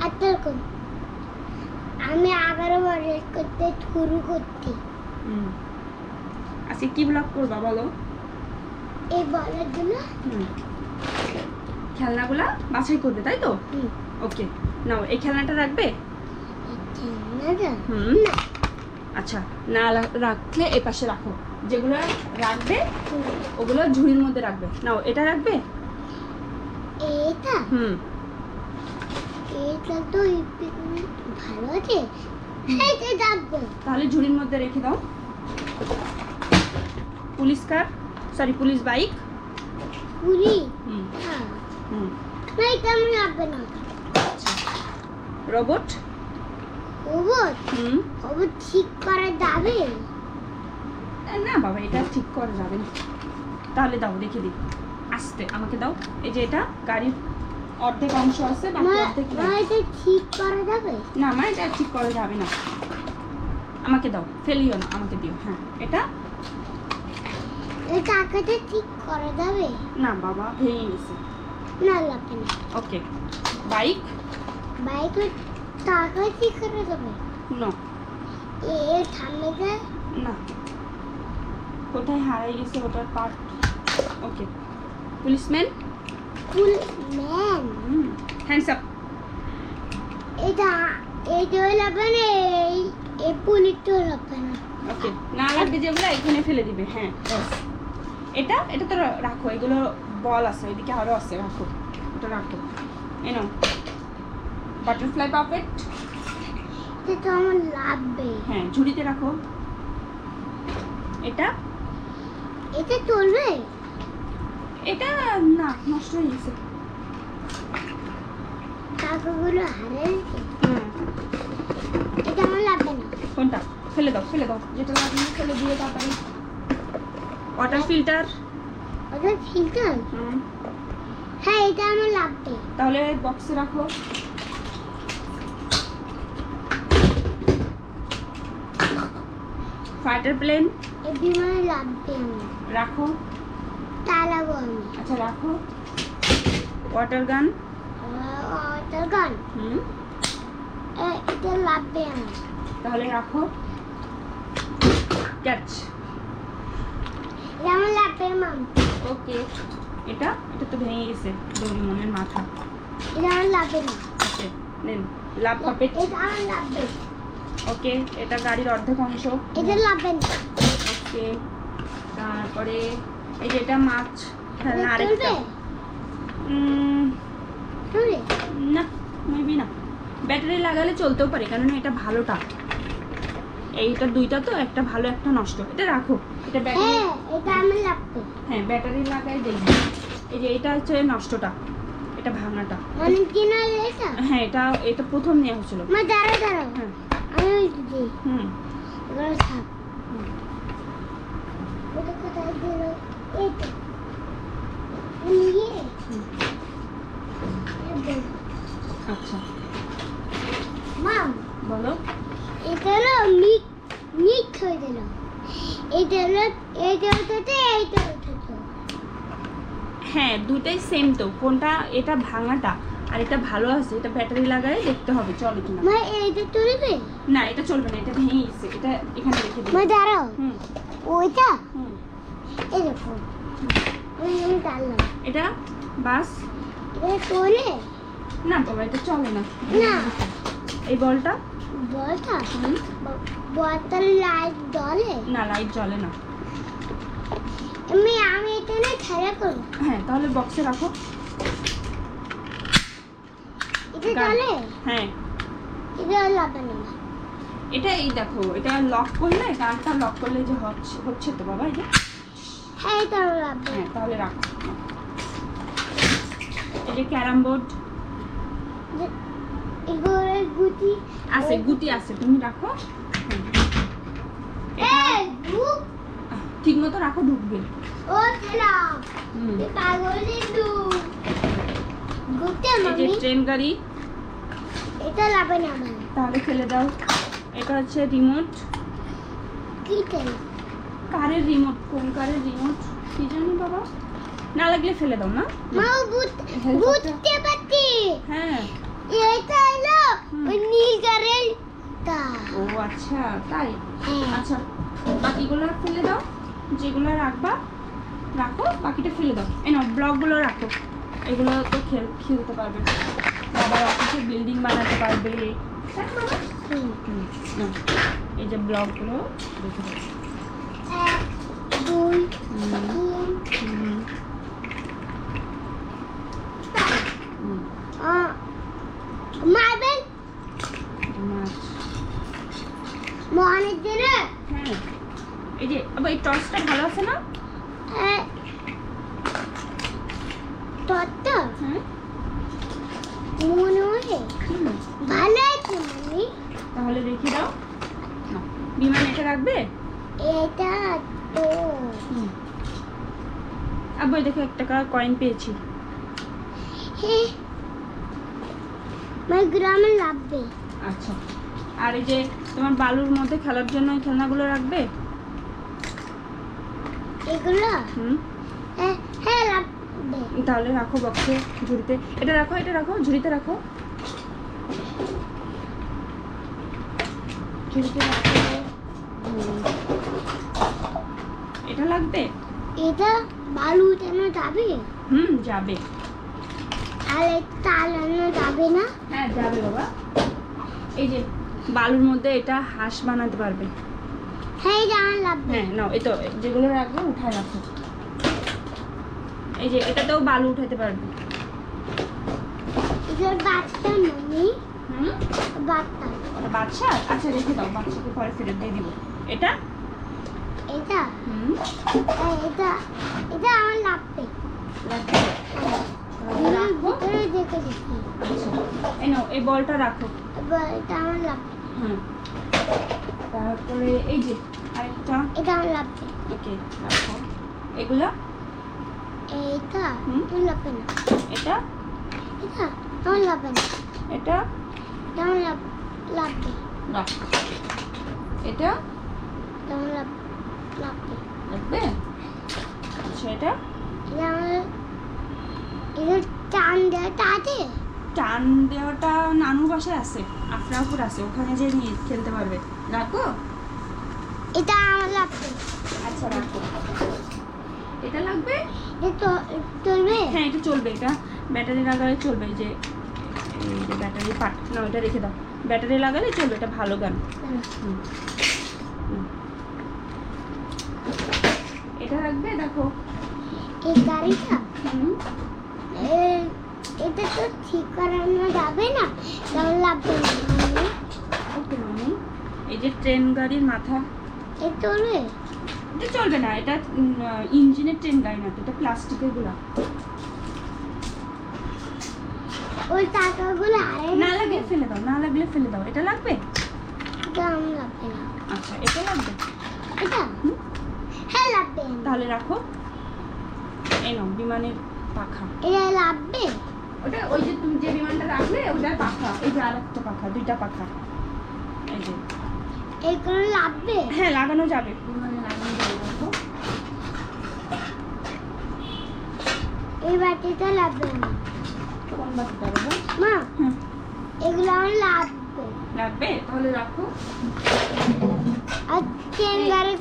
এরকম আমি 11 বছর করতে শুরু করছি। আজকে কি ব্লগ করবা বলো? এই বলার জন্য খেলনাগুলা বাছাই করবে, তাই তো? ওকে, নাও এই খেলনাটা রাখবে। আচ্ছা, না রাখলে এই পাশে রাখো। যেগুলো রাখবে ওগুলো ঝুড়ির মধ্যে রাখবে। নাও এটা রাখবে। এটা এটা তো ভালো আছে, এটা রাখবো। তাহলে ঝুড়ির মধ্যে রেখে দাও। পুলিশ কার, সরি পুলিশ বাইক। পুলিশ হ্যাঁ না, এটা আমি রাখবে না। রোবট। রোবট রোবট ঠিক করা যাবে না বাবা, এটা ঠিক করা যাবে না। তাহলে দাও, দেখে দিই। আস্তে আমাকে দাও। এই যে এটা গাড়ির অর্ধেক অংশ আছে, বাকি অর্ধেক না। এটা ঠিক করা যাবে না মা, এটা ঠিক করা যাবে না। আমাকে দাও, ফেলিও না, আমাকে দিও। হ্যাঁ এটা এটা আকাতে ঠিক করা যাবে না বাবা, ভেঙে গেছে। না লাগবে না। ওকে, বাইক। বাইকের টাকা ঠিক করা যাবে নো, এ থামে যায় না, কোথায় হারিয়ে গেছে ওটার পার্ট। ওকে, পুলিশম্যান। Policeman hands up. এটা এটা লাগবে না, এই পুলিশটা লাগবে না। ওকে, না লাগবে যেগুলো এখানে ফেলে দিবে। হ্যাঁ এটা এটা তো রাখো, এগুলো বল আছে ওইদিকে আরো আছে, রাখো এটা রাখো। এনো বাটারফ্লাই পাপেট। এটা তো আমার লাগবে। হ্যাঁ ঝুড়িতে রাখো। এটা এটা চলবে? এটা না, নষ্ট হয়ে গেছে। টাকাগুলো হারিয়ে গেছে। এটা আমার লাগবে না। কোনটা? ফেলে দাও, ফেলে দাও, যেটা লাগবে ফেলে দিয়ে তাড়াতাড়ি। Water filter. ওটা ফিল্টার? হ্যাঁ এটা আমার লাগবে। তাহলে বক্সে রাখো। Fighter plane. এই বিমান লাগবে আমার। রাখো। চালাবো আমি। আচ্ছা রাখো। ওয়াটার গান। ওয়াটার গান। এটা লাগবে আমার। তাহলে রাখো। ক্যাচ। এটা আমার লাগবে মাম। ওকে, এটা এটা তো ভেঙে গেছে, ডোরেমনের মাথা। এটা আমার লাগবে না। ওকে নেন, লাভ পাপেট। এটা আমার লাগবে। ওকে, এটা গাড়ির অর্ধেক অংশ। এটা লাগবে না। ওকে, তারপরে এই যে এটা মাছ খেলনা এটা আরেকটা। চলবে? চলবে? না মেবি না, ব্যাটারি লাগালে চলতেও পারে, কারণ এটা ভালোটা। এইটা দুইটা তো, একটা ভালো একটা নষ্ট। এটা রাখো, এটা ব্যাটারি। হ্যাঁ এটা আমার লাগবে। হ্যাঁ ব্যাটারি লাগাই দেখবি। এই যে এটা হচ্ছে নষ্টটা, এটা ভাঙাটা। মানে কিনা এটা? হ্যাঁ এটা এটা প্রথম নেওয়া হয়েছিল। মা দাঁড়া দাঁড়া, হ্যাঁ আমি দিদি এগুলো থাক। ওটা কোথায় গেল? এই তো নিয়ে আচ্ছা মাম বলো। এটা হলো মিট হয়ে গেল। এটা হলো এইটা উঠেছে, এইটা উঠেছে। হ্যাঁ দুটাই সেম তো, কোনটা এটা ভাঙাটা আর এটা ভালো আছে, এটা ব্যাটারি লাগাই দেখতে হবে চলে কিনা। মা এইটা চলবে না এটা চলবে না, এটা ভেঙে গেছে, এটা এখানে রেখে দিই। মা দাঁড়াও, ওইটা এই দেখো আমি টানলাম। এটা বাস। এটা চলে না বাবা এটা চলে না। না। এই বলটা। বলটা বলটা লাইট জ্বলে না লাইট জ্বলে না। আমি এটা না খেলা করবো। হ্যাঁ তাহলে বক্সে রাখো। এটা জ্বলে? হ্যাঁ এটা লাগবে না। এটা এই দেখো, এটা লক করলে, গানটা লক করলে যে হচ্ছে তো বাবা, এই যে। হ্যাঁ এটা লাগবে। হ্যাঁ তাহলে রাখো। এই যে ক্যারাম বোর্ড এগুলো গুটি আছে, গুটি আছে, তুমি রাখো। এই বুক ঠিক মতো রাখো, ঢুকবে। ও খেলা এই পাগল দিদু গুটি এই যে মামি। ট্রেন গাড়ি। এটা লাগবে না আমার। তাহলে ফেলে দাও। এটা হচ্ছে রিমোট। কি তেল? কারের রিমোট, কোন কারের রিমোট কি জানি বাবা, না লাগলে ফেলে দাও। না মা বুঝতে পারছি। হ্যাঁ এটা হলো এটা ও আচ্ছা তাই। হ্যাঁ আচ্ছা বাকিগুলো ফেলে দাও, যেগুলো রাখবা রাখো, বাকিটা ফেলে দাও। এই নাও ব্লকগুলো রাখো, এগুলো তো খেলতে পারবে, বাবার অফিসে বিল্ডিং বানাতে পারবে, তাই না বাবা? হুম। নাও, এই যে ব্লকগুলো রেখে দাও। 1 2 হুম, 3 হুম, হুম, মার্বেল মাছ। মহানের জন্য হ্যাঁ এই যে আবার এই টর্চটা ভালো আছে না? তোরটা হ্যাঁ মনে হয় হুম, ভালো আছে মামি। তাহলে রেখে দাও। নাও, বিমান এটা রাখবে? এটা তো আব্বু এই দেখো 1 টাকা কয়েন পেয়েছি। হ্যাঁ আমার গ্রামে লাগবে। আচ্ছা আর এই যে তোমার বালুর মধ্যে খেলার জন্য এই খেলনাগুলো রাখবে? এগুলো হুম, হ্যাঁ হ্যাঁ লাগবে। তাহলে রাখো বক্সে, ঝুড়িতে। এটা রাখো, এটা রাখো, ঝুড়িতে রাখো, ঝুড়িতে রাখো। হুম, এটা লাগবে? এটা বালু উঠানো যাবে হুম যাবে। আর চালানো যাবে না। হ্যাঁ যাবে বাবা। এই যে বালুর মধ্যে এটা হাঁস বানাতে পারবে। হ্যাঁ এটা আমার লাগবে। হ্যাঁ নাও, এই তো যেগুলো রাখবে উঠায় রাখো। এই যে এটাতেও বালু উঠাতে পারবে। এটা বাচ্চা মামি, হুম, বাচ্চা। ওটা বাচ্চা? আচ্ছা রেখে দাও, বাচ্চাকে পরে ফেরত দিয়ে দিব। এটা এটা হুম এটা এটা আমার লাগবে। রাখবে। তাহলে রাখো। ভিতরে দেখে দেখি আচ্ছা এই নাও, এই বলটা রাখো। এবার এটা আমার লাগবে। হুম, তারপরে এই যে আরেকটা, এটা আমার লাগবে। ওকে রাখো। এগুলা এটা হুম। আমার লাগবে না। এটা এটা আমার লাগবে না। এটা এটা আমার লাগবে। রাখো। এটা এটা আমার লাগবে। রাখবে। আচ্ছা এটা এটা আমার এটা টান দেওয়াটা আছে। টান দেওয়াটা নানুর বাসায় আছে, আফরাপুর আছে, ওখানে যে নিয়ে খেলতে পারবে। রাখো। এটা আমার লাগবে। আচ্ছা রাখো। এটা লাগবে? এটা চলবে। হ্যাঁ এটা চলবে, এটা ব্যাটারি লাগালে চলবে। এই যে ব্যাটারি পাট না, ওটা রেখে দাও, ব্যাটারি লাগালে চলবে, এটা ভালো গান। হুম, হুম। এটা রাখবে? দেখো এই গাড়িটা হুম, এটা তো ঠিক করানো যাবে না। তেমন লাগবে না মাম্মি। ওকে মামি। এই যে ট্রেন গাড়ির মাথা, এ চলবে। এটা চলবে না, এটা ইঞ্জিনের ট্রেন গাড়ি না তো, এটা প্লাস্টিকের গুলা। ওই টাকাগুলো আরে না লাগলে ফেলে দাও, না লাগলে ফেলে দাও। এটা লাগবে? এটা আমার লাগবে না। আচ্ছা এটা লাগবে। এটা হুম, হ্যাঁ লাগবে আমার। তাহলে রাখো। এই নাও বিমানের পাখা। এটা লাগবে। ওটা ওই যে তুমি যে বিমানটা রাখলে ওটার পাখা, এই যে আরেকটা পাখা, 2টা পাখা। এই যে এগুলো লাগবে। হ্যাঁ লাগানো যাবে, বিমানে লাগানো যাবে। রাখো। এই বাটিটা লাগবে না কোন বাকিটা বাবা? মা। হুম, এগুলো আমার লাগবে। লাগবে তাহলে রাখো। আর ট্রেন গাড়ি